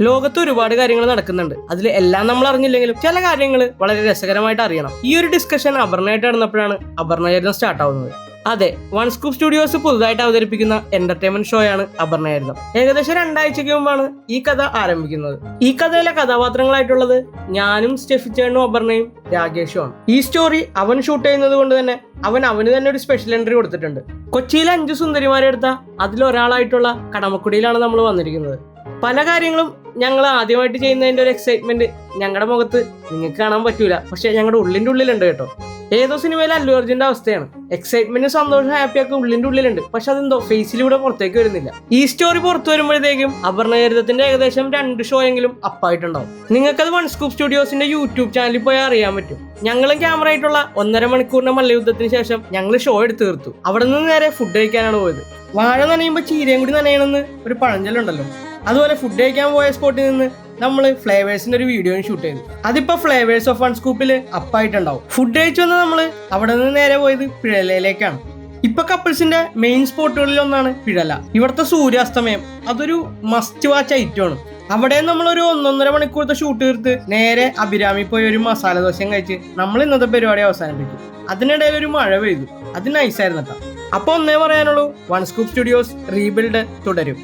ലോകത്ത് ഒരുപാട് കാര്യങ്ങൾ നടക്കുന്നുണ്ട്. അതിൽ എല്ലാം നമ്മൾ അറിഞ്ഞില്ലെങ്കിലും ചില കാര്യങ്ങൾ വളരെ രസകരമായിട്ട് അറിയണം. ഈ ഒരു ഡിസ്കഷൻ അപർണയായിട്ട് നടന്നപ്പോഴാണ് അപർണയായിരുന്നു സ്റ്റാർട്ട് ആവുന്നത്. അതെ, വൺ സ്കൂപ്പ് സ്റ്റുഡിയോസ് പുതുതായിട്ട് അവതരിപ്പിക്കുന്ന എന്റർടൈൻമെന്റ് ഷോയാണ് അപർണയായിരുന്നു. ഏകദേശം 2 ആഴ്ചയ്ക്ക് മുമ്പാണ് ഈ കഥ ആരംഭിക്കുന്നത്. ഈ കഥയിലെ കഥാപാത്രങ്ങളായിട്ടുള്ളത് ഞാനും സ്റ്റെഫിച്ചേണും അപർണയും രാകേഷുമാണ്. ഈ സ്റ്റോറി അവൻ ഷൂട്ട് ചെയ്യുന്നത് കൊണ്ട് തന്നെ അവന് തന്നെ ഒരു സ്പെഷ്യൽ എൻട്രി കൊടുത്തിട്ടുണ്ട്. കൊച്ചിയിലെ 5 സുന്ദരിമാരെ എടുത്ത അതിലൊരാളായിട്ടുള്ള കടമക്കുടിയിലാണ് നമ്മൾ വന്നിരിക്കുന്നത്. പല കാര്യങ്ങളും ഞങ്ങൾ ആദ്യമായിട്ട് ചെയ്യുന്നതിന്റെ ഒരു എക്സൈറ്റ്മെന്റ് ഞങ്ങളുടെ മുഖത്ത് നിങ്ങൾക്ക് കാണാൻ പറ്റൂല, പക്ഷെ ഞങ്ങളുടെ ഉള്ളിന്റെ ഉള്ളിലുണ്ട് കേട്ടോ. ഏതോ സിനിമയിലെ അല്ലു അർജുന്റെ അവസ്ഥയാണ്. എക്സൈറ്റ്മെന്റ്, സന്തോഷം, ഹാപ്പിയൊക്കെ ഉള്ളിന്റെ ഉള്ളിലുണ്ട്, പക്ഷെ അതെന്തോ ഫേസിലൂടെ പുറത്തേക്ക് വരുന്നില്ല. ഈ സ്റ്റോറി പുറത്തു വരുമ്പോഴത്തേക്കും അപർണചരിതത്തിന്റെ ഏകദേശം 2 ഷോ എങ്കിലും അപ്പായിട്ടുണ്ടാവും. നിങ്ങൾക്കത് വൺ സ്കൂപ്പ് സ്റ്റുഡിയോസിന്റെ യൂട്യൂബ് ചാനലിൽ പോയി അറിയാൻ പറ്റും. ഞങ്ങളും ക്യാമറ ആയിട്ടുള്ള 1.5 മണിക്കൂറിന്റെ മല്ലയുദ്ധത്തിന് ശേഷം ഞങ്ങൾ ഷോ എടുത്ത് തീർത്തു. അവിടെ നിന്ന് നേരെ ഫുഡ് കഴിക്കാനാണ് പോയത്. വാഴ നനയുമ്പോൾ ചീരയും കൂടി നനയണമെന്ന് ഒരു പഴഞ്ചൊല്ലുണ്ടല്ലോ, അതുപോലെ ഫുഡ് കഴിക്കാൻ പോയ സ്പോട്ടിൽ നിന്ന് നമ്മൾ ഫ്ലേവേഴ്സിന്റെ ഒരു വീഡിയോയും ഷൂട്ട് ചെയ്തു. അതിപ്പോ ഫ്ലേവേഴ്സ് ഓഫ് വൺ സ്കൂപ്പിൽ അപ്പായിട്ടുണ്ടാവും. ഫുഡ് കഴിച്ചു വന്ന് നമ്മൾ അവിടെ നിന്ന് നേരെ പോയത് പിഴലയിലേക്കാണ്. ഇപ്പൊ കപ്പിൾസിന്റെ മെയിൻ സ്പോട്ടുകളിൽ ഒന്നാണ് പിഴല. ഇവിടുത്തെ സൂര്യാസ്തമയം അതൊരു മസ്റ്റ് വാച്ച് ഐറ്റമാണ്. അവിടെ നമ്മൾ ഒരു 1.5 മണിക്കൂറത്തെ ഷൂട്ട് തീർത്ത് നേരെ അഭിരാമി പോയി ഒരു മസാല ദോശയും കഴിച്ച് നമ്മൾ ഇന്നത്തെ പരിപാടി അവസാനിപ്പിക്കും. അതിനിടയിൽ ഒരു മഴ പെയ്തു. അത് നൈസായിരുന്നു കേട്ടോ. അപ്പൊ ഒന്നേ പറയാനുള്ളൂ, വൺ സ്കൂപ്പ് സ്റ്റുഡിയോസ് റീബിൽഡ് തുടരും.